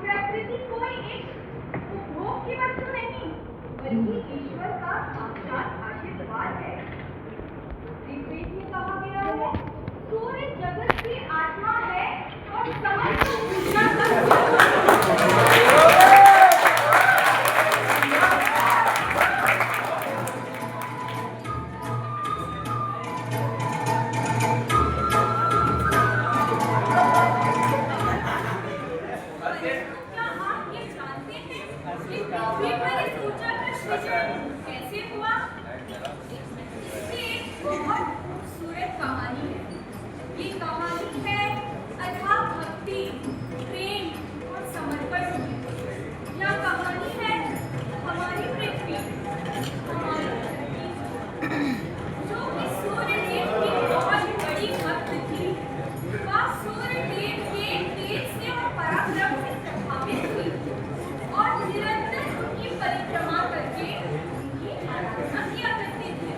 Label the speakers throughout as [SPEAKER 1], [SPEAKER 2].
[SPEAKER 1] प्रकृति कोई एक उपभोग की वस्तु नहीं, बल्कि ईश्वर का साक्षात आशीर्वाद है। ऋग्वेद में कहा गया है, सूर्य जगत की आत्मा है और समस्त ऊर्जा का कैसे हुआ? इसकी एक बहुत खूबसूरत कहानी है। ये कहानी है अथाह भक्ति, प्रेम और समर्पण की। यह कहानी है हमारी पृथ्वी, हमारी धरती, जो कि सूर्य देव की बहुत बड़ी भक्त थी। वह सूर्य देव के तेज से और पराक्रम से प्रभावित थी और निरंतर उनकी परिक्रमा करके उनकी आराधना किया करती थी।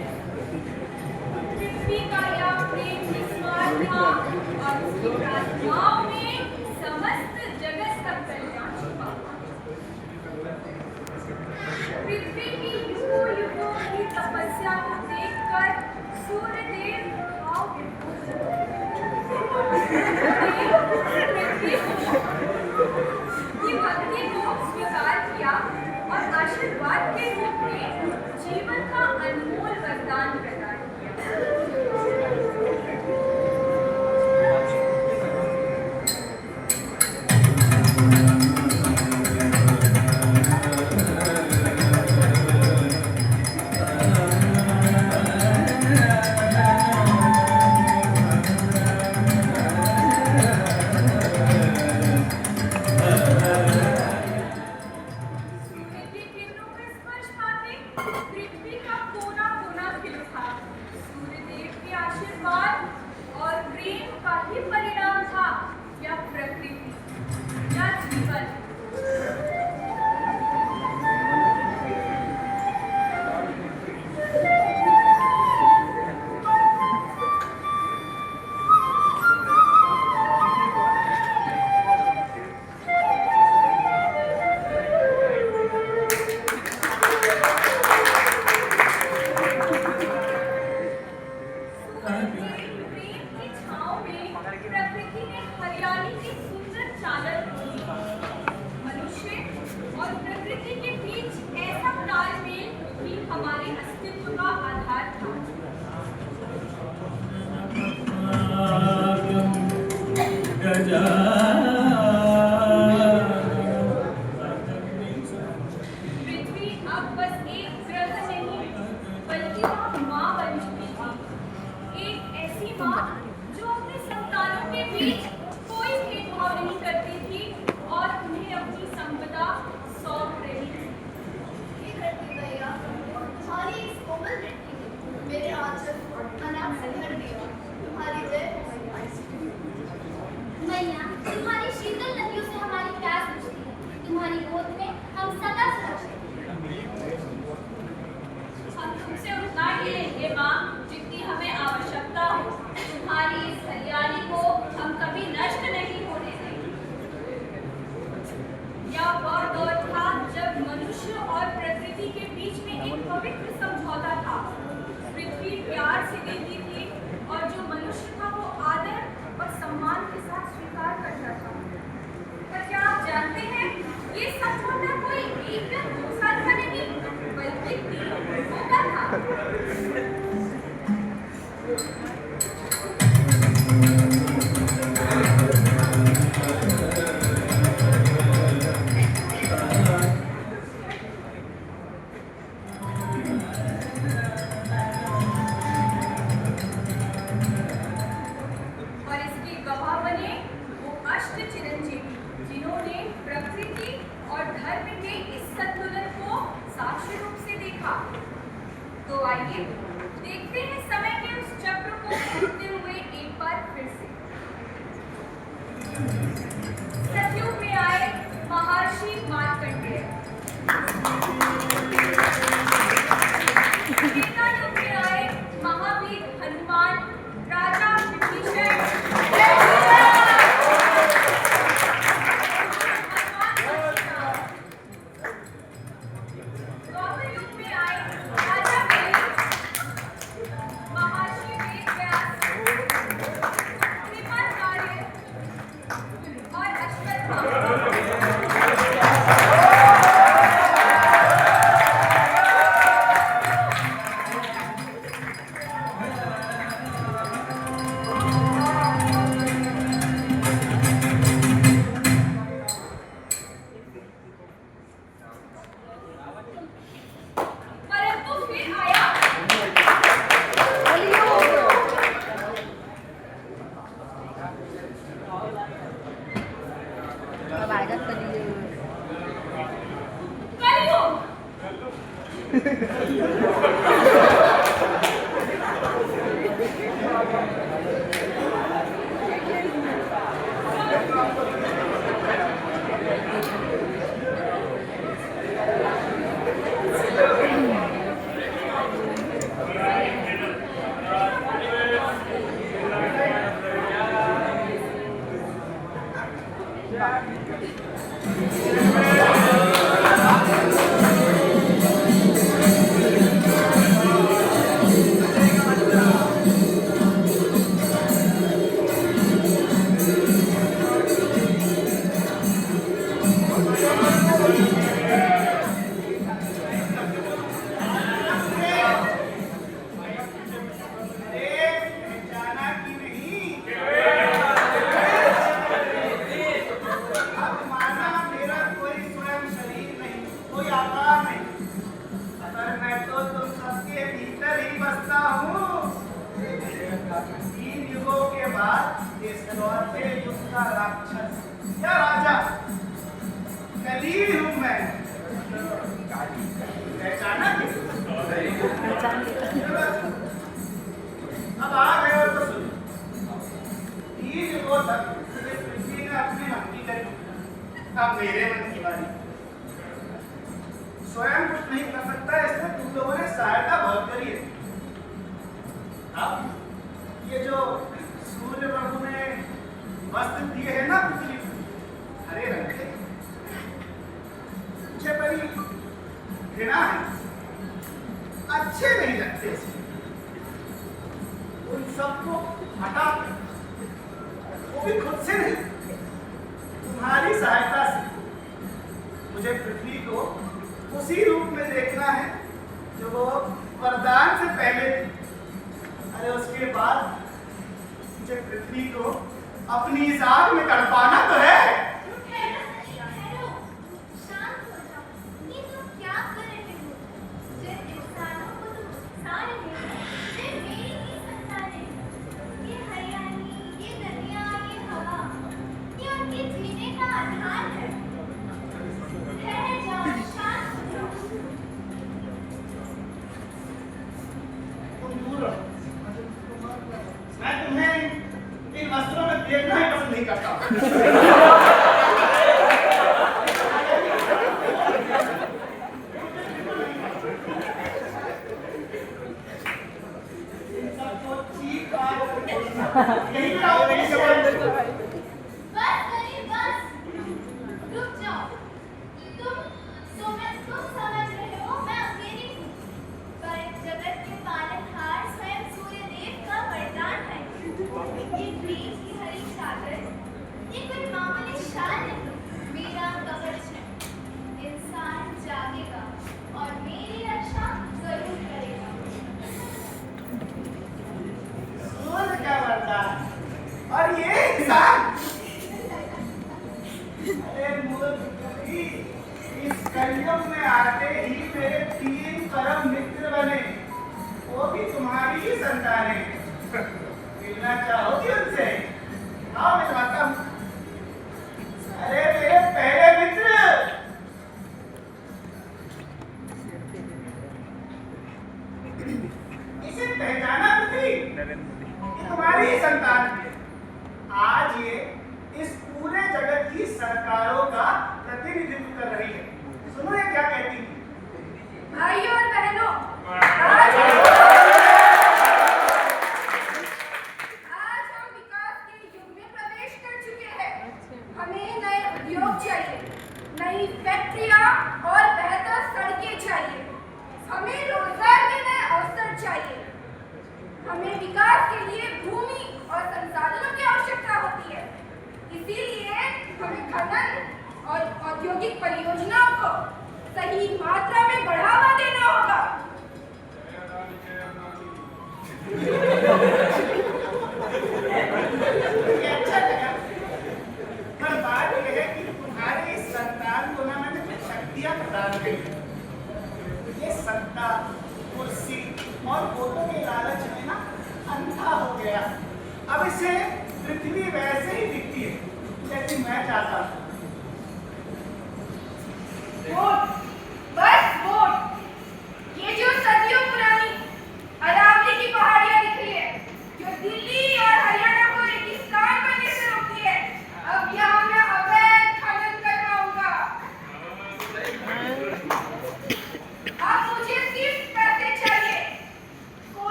[SPEAKER 1] पृथ्वी का यह प्रेम निस्वार्थ था और उसकी प्रार्थनाओं में समस्त जगत का कल्याण छुपा था। पृथ्वी की युगों युगों की तपस्या को देखकर सूर्यदेव भाव विभोर की भक्ति को स्वीकार किया और आशीर्वाद के रूप में जीवन का अनमोल वरदान प्रदान किया। पृथ्वी का कोना कोना खिल उठा। सूर्यदेव के आशीर्वाद और प्रेम का ही परिणाम था यह प्रकृति, यह जीवन। प्रकृति ने हरियाली की सुंदर चादर दी। मनुष्य और प्रकृति के बीच ऐसा तालमेल ही हमारे अस्तित्व का आधार था। पृथ्वी अब बस एक ग्रह नहीं, बल्कि वह माँ बन चुकी थी। एक ऐसी माँ जो अपने संतानों के बीच कोई भेदभाव नहीं करती थी और उन्हें अपनी संपदा सौंप रही थी।
[SPEAKER 2] तुम्हारी इस कोमल वृत्ति ने मेरे आंचल को अनाप से भर दिया। तुम्हारी जय
[SPEAKER 3] मैया, तुम्हारी शीतल नदियों से हमारी प्यास बुझती है। तुम्हारी गोद में हम सदा सुरक्षित हैं।
[SPEAKER 1] हम तुमसे उतना ही लेंगे माँ जितनी हमें आवश्यकता हो। तुम्हारी इस हरियाली को हम कभी नष्ट नहीं होने देंगे। यह वह दौर था जब मनुष्य और प्रकृति के बीच में एक पवित्र समझौता था। पृथ्वी प्यार से देती थी और जो मनुष्य था वो आदर और सम्मान के साथ स्वीकार करता था। पर क्या आप जानते हैं, ये समझौता कोई एक या दो साल का नहीं, बल्कि 3 वर्षों का था। और इसके गवाह बने वो अष्ट चिरंजीवी, जिन्होंने प्रकृति और धर्म के इस संतुलन को साक्षी रूप से देखा। तो आइए देखते हैं समय के उस चक्र को घूमते हुए एक बार फिर से। सतयुग में आए महर्षि मार्कंडेय, त्रेतायुग में आए महावीर हनुमान, राजा विभीषण, कलयुग।
[SPEAKER 4] अब आ गए हो तो सुनो। 3 युगों तक इस पृथ्वी ने अपने मन की करी, अब मेरे मन की बारी। स्वयं कुछ नहीं कर सकता, इसमें तुम लोगों ने सहायता बहुत करी है। अब ये जो सूर्य प्रभु ने वस्त्र दिए हैं ना पृथ्वी को, हरे रंग के, मुझे बड़ी घृणा है, अच्छे नहीं लगते। उन सबको हटा, वो भी खुद से नहीं, तुम्हारी सहायता से मुझे पृथ्वी को उसी रूप में देखना है जो वो वरदान से पहले थी। अरे उसके बाद मुझे पृथ्वी को अपनी इस आग में तड़पाना तो है। मैं तुम्हें इन वस्त्रों में देखना ही पसंद नहीं करता। और ये इंसान, अरे मूर्ख, इस कलयुग में आते ही मेरे 3 परम मित्र बने, वो भी तुम्हारी ही संतानें। मिलना चाहोगी उनसे? आओ मिलवाता हूँ। अरे मेरे पहले मित्र, इसे पहचाना पृथ्वी, ये तुम्हारी ही संतान है। आज ये इस पूरे जगत की सरकारों का प्रतिनिधित्व कर रही है। सुनो ये क्या कहती है।
[SPEAKER 1] भाइयों और बहनों, आज हम विकास के युग में प्रवेश कर चुके हैं। हमें नए उद्योग चाहिए, नई फैक्ट्रियां और बेहतर सड़कें चाहिए। हमें रोजगार के नए अवसर चाहिए। हमें विकास के लिए भूमि और संसाधनों की आवश्यकता होती है। इसीलिए हमें खनन और औद्योगिक परियोजनाओं को सही मात्रा में बढ़ावा देना होगा।
[SPEAKER 4] ये अच्छा लगा, पर बात यह है कि तुम्हारे इस संतान को ना मैंने कुछ शक्तियां प्रदान की। ये सत्ता, कुर्सी और वोटों के लालच में ना अंधा हो गया। अब इसे पृथ्वी वैसे ही दिखती है जैसे मैं चाहता हूँ।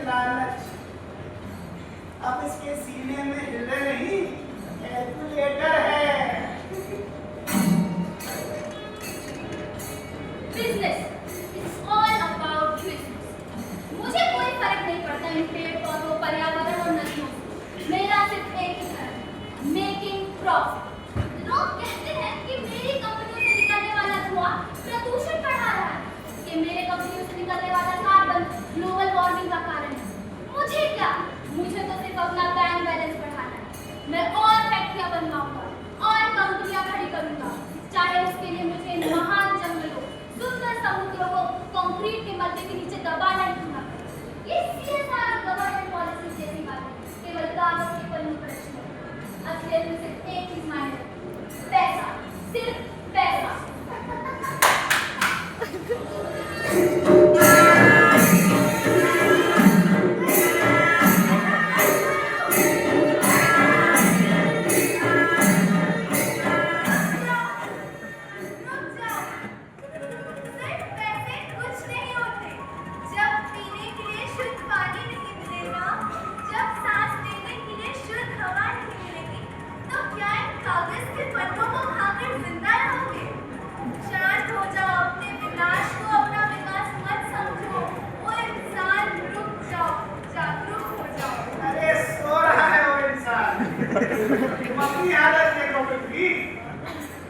[SPEAKER 4] लालच। अब इसके सीने में हृदय नहीं, कैलकुलेटर है।
[SPEAKER 3] Business, it's all about business. मुझे कोई फर्क नहीं पड़ता इन पेड़ पौधों, पर्यावरण और नदियों से। मेरा सिर्फ एक ही धर्म है, मेकिंग प्रॉफिट। लोग कहते हैं कि मेरी कंपनियों से निकलने वाला धुआं प्रदूषण बढ़ा रहा है, कि मेरे कंपनियों से निकलने वाला कार्बन ग्लोबल वार्मिंग का कारण है। मुझे क्या, मुझे तो सिर्फ अपना बैंक बैलेंस बढ़ाना है। मैं और फैक्ट्रियां बनवाऊंगा और कंपनियां खड़ी करूंगा, चाहे उसके लिए मुझे इन महान जंगलों, सुंदर समुद्रों को कंक्रीट के मलबे के नीचे दबाना ही क्यों ना पड़े। ये सीएसआर और गवर्नमेंट पॉलिसी जैसी बात है, केवल कागज के पन्नों पर रचना। असलियत में सिर्फ एक चीज मायने रखती है, पैसा, सिर्फ पैसा।
[SPEAKER 4] अरे सो रहा है वो इंसान। तुम अपनी हालत देखो पृथ्वी,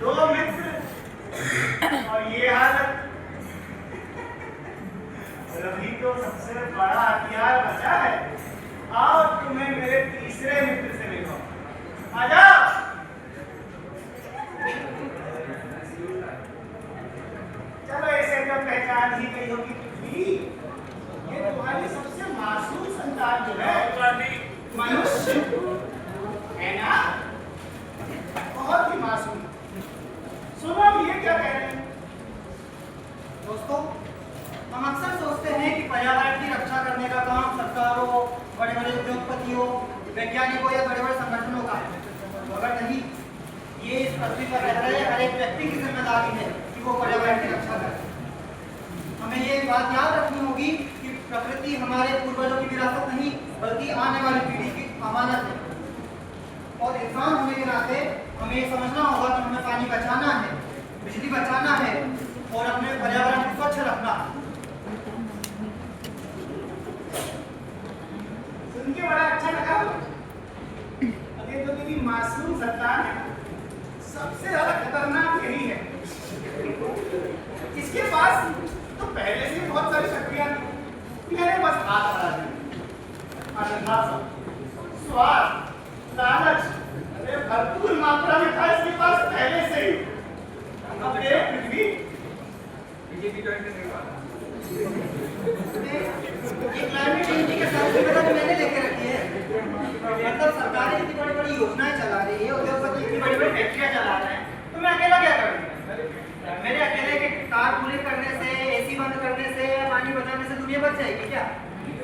[SPEAKER 4] दो मित्र और ये हालत। रवि तो सबसे बड़ा हथियार बचा है। आओ तुम्हें मेरे तीसरे मित्र से मिलो, आ जाओ। चलो इसे तो पहचान ही गई होगी पृथ्वी, ये तुम्हारी सबसे मासूम संतान जो है, मनुष्य है ना, बहुत ही मासूम। सुनो अब ये क्या कह रहे हैं।
[SPEAKER 5] दोस्तों, हम अक्सर सोचते हैं कि पर्यावरण की रक्षा करने का काम सरकारों, बड़े बड़े उद्योगपतियों, वैज्ञानिकों या बड़े बड़े संगठनों का है, मगर नहीं, ये इस पृथ्वी पर रह रहे हर एक व्यक्ति की जिम्मेदारी है कि वो पर्यावरण की रक्षा करे। हमें ये बात याद रखनी होगी कि प्रकृति हमारे पूर्वजों की विरासत नहीं, बल्कि आने वाली पीढ़ी की अमानत है। और इंसान होने के नाते हमें ये समझना होगा कि हमें पानी बचाना है, बिजली बचाना है और अपने पर्यावरण को स्वच्छ रखना है।
[SPEAKER 4] सुन के बड़ा अच्छा लगा। अरे जो तेरी मासूम संतान है, सबसे ज्यादा खतरनाक यही है। इसके पास तो पहले से बहुत सारी शक्तियां थी, मैंने बस हाथ बढ़ा दी। स्वाद, लालच, अरे भरपूर मात्रा में था इसके पास पहले से ही। अब देख पृथ्वी,
[SPEAKER 5] ये क्लाइमेट चेंज की सारी जिम्मेदारी मैंने लेके रखी है। मतलब सरकार इतनी बड़ी बड़ी योजनाएं चला रही है, उद्योगपति इतनी बड़ी बड़ी फैक्ट्रियां चला रहे हैं, तो मैं अकेला क्या करूँगा? मेरे अकेले के कार कूलिंग करने से, एसी बंद करने से, पानी बचाने से दुनिया बच जाएगी क्या?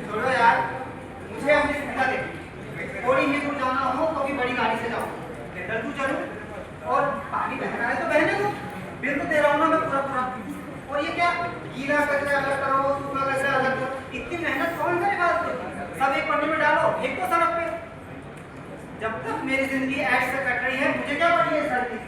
[SPEAKER 5] छोड़ो यार, मुझे अपनी सुविधा देखी। थोड़ी ही दूर जाना हो तो भी बड़ी गाड़ी से जाओ, पैदल क्यों चलूं? और पानी बहना है तो बहने दो, बिल तो दे रहा हूँ ना मैं पूरा पूरा। और ये क्या, गीला कचरा अलग करो, सूखा कचरा अलग करो, इतनी मेहनत कौन करेगा? सब एक पन्ने में डालो, एक तो सड़क पे। जब तक मेरी जिंदगी ऐश से कट रही है, मुझे क्या पड़ी है सर्दी?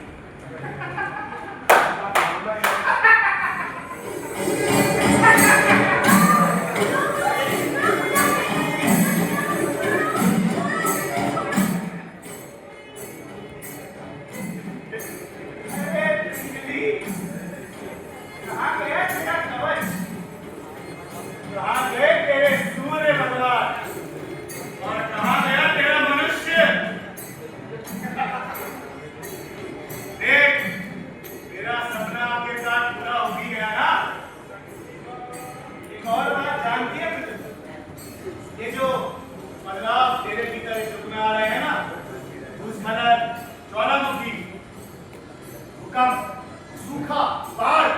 [SPEAKER 4] ये जो बदलाव तेरे भीतर इस युग में आ रहे हैं ना, भूस्खलन, ज्वालामुखी, भूकंप, सूखा, बाढ़,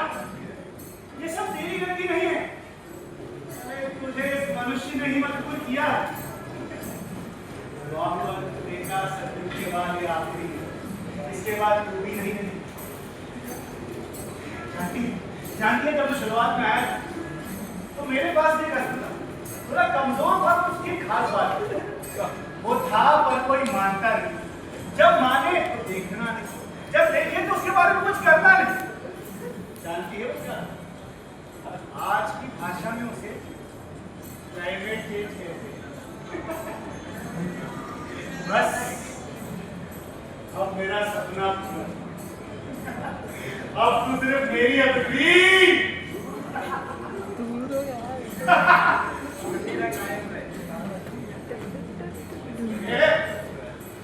[SPEAKER 4] ये सब तेरी गलती नहीं है। अरे तुझे इस मनुष्य ने ही मजबूर किया। देखा सत्युग के बाद ये आखिरी है, इसके बाद तू भी नहीं है। जानती है जब शुरुआत में आया तो मेरे पास भी कष्ट था, थोड़ा कमजोर था खास बात वो था पर कोई मानता नहीं। जब माने तो देखना नहीं, जब देखे तो उसके बारे में कुछ करना नहीं। जानती है उसका आज की भाषा में उसे क्लाइमेट चेंज कहते हैं। बस अब मेरा सपना पूरा। अब तू सिर्फ मेरी अपनी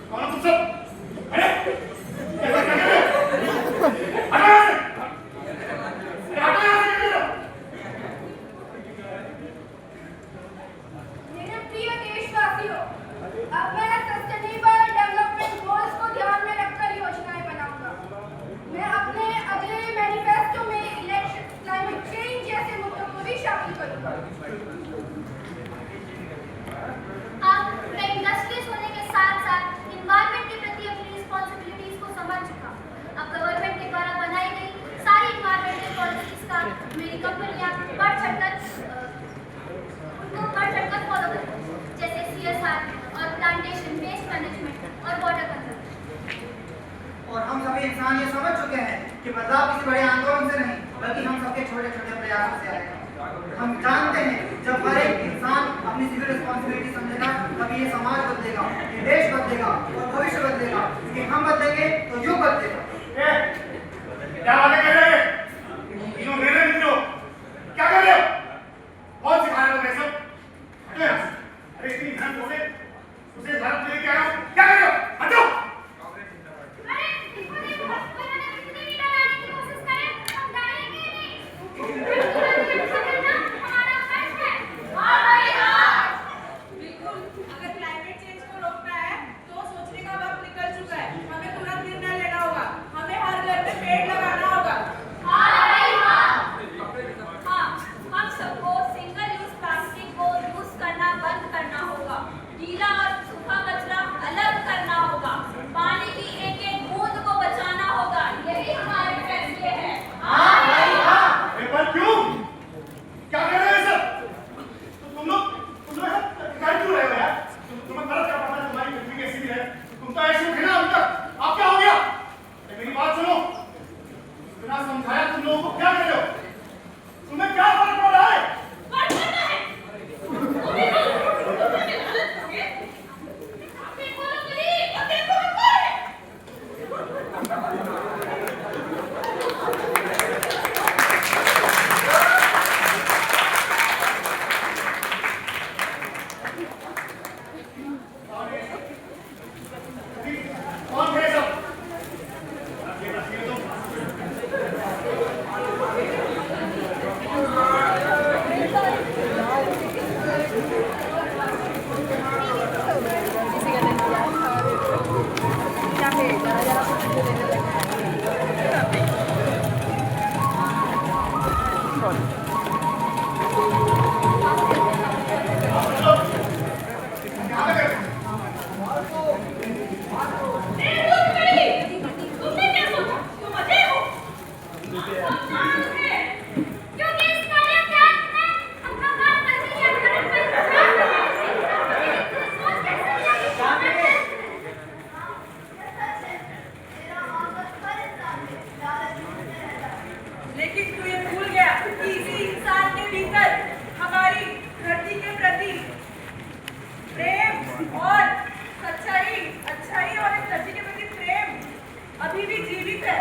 [SPEAKER 4] कौन तुम सब? अरे कैसा कर रहे हो?
[SPEAKER 3] मेरे प्रिय देशवासियों, अब मैं सस्टेनेबल डेवलपमेंट गोल्स को ध्यान में रखकर योजनाएं बनाऊंगा। मैं अपने अगले मैनिफेस्टो में इलेक्शन, क्लाइमेट चेंज जैसे मुद्दों को भी शामिल करूंगा।
[SPEAKER 6] अब मैं इंडस्ट्रीज होने के साथ साथ इन्वायरमेंट के प्रति अपनी रिस्पॉन्सिबिलिटीज को समझ चुका हूं। अब गवर्नमेंट के द्वारा बनाई गई सारी इन्वायरमेंटल पॉलिसीज का मेरी कंपनियां बढ़ चढ़कर फॉलो करें, जैसे CSR और प्लांटेशन, वेस्ट मैनेजमेंट और वाटर कंजर्वेशन।
[SPEAKER 5] और हम सभी इंसान ये समझ चुके हैं कि बदलाव किसी बड़े आंदोलन से नहीं, बल्कि हम सबके छोटे छोटे प्रयासों से आएगा। हम जानते हैं जब हर एक इंसान अपनी सिविल रिस्पॉन्सिबिलिटी समझेगा, तभी ये समाज बदलेगा, ये देश बदलेगा और भविष्य बदलेगा। कि हम बदलेंगे तो युग बदलेगा।
[SPEAKER 4] क्या बातें कर रहे हैं? तीनों मेरे मित्रों, क्या कर रहे हो? कौन सिखा रहे हो ये सब? हटो यहाँ से। अरे इतनी मेहनत हो गई, उसे भारत लेके आया हूँ, क्या कर रहे हो? हटो।
[SPEAKER 3] अरे देखो देखो, कोई हमें कितनी भी डराने की कोशिश करे, हम डरेंगे नहीं। हमारा फर्ज है। हाँ भाई हाँ।
[SPEAKER 1] बिल्कुल, अगर क्लाइमेट चेंज को रोकना है तो सोचने का वक्त निकल चुका है। हमें तुरंत निर्णय लेना होगा। हमें हर घर में पेड़ लगाना होगा।
[SPEAKER 3] हाँ भाई हाँ।
[SPEAKER 1] हाँ, हम सबको सिंगल यूज प्लास्टिक को यूज करना बंद करना होगा। गीला और सूखा कचरा अलग करना होगा। पानी की एक एक बूंद को बचाना होगा। यही हमारे फैसले हैं।
[SPEAKER 5] हाँ भाई हाँ।
[SPEAKER 4] पर क्यों? क्या कर रहे हो ये सब? तुम लोग कर क्यों रहे हो यार? तुम्हें फर्क क्या पड़ता है? तुम्हारी पृथ्वी कैसी भी है? तुम तो ऐसे थे ना अभी तक। अब क्या हो गया? अरे मेरी बात सुनो। इतना समझाया तुम लोगों को, क्या कर रहे हो? तुम्हें क्या फर्क पड़ रहा है?
[SPEAKER 1] फर्क पड़ता है। तुम्हें देखो ना मेरी, अब देखो ना कोई।
[SPEAKER 4] कौन थे सब? ये तो
[SPEAKER 1] तुमने क्या सोचा? तुम अजय हो?
[SPEAKER 3] क्योंकि इस कार्यक्रम में हम भगवान पति या धर्म पर ध्यान देते हैं। सोच कैसे लिया कि शामिल है?
[SPEAKER 2] ये सच है। मेरा आंगन हर इंसान में लालच ढूंढते रहता है।
[SPEAKER 1] लेकिन तू ये भूल गया कि इसी इंसान के भीतर हमारी धरती के प्रति प्रेम और सच्चाई, अच्छाई और इस धरती के प्रति प्रेम अभी भी जीवित है।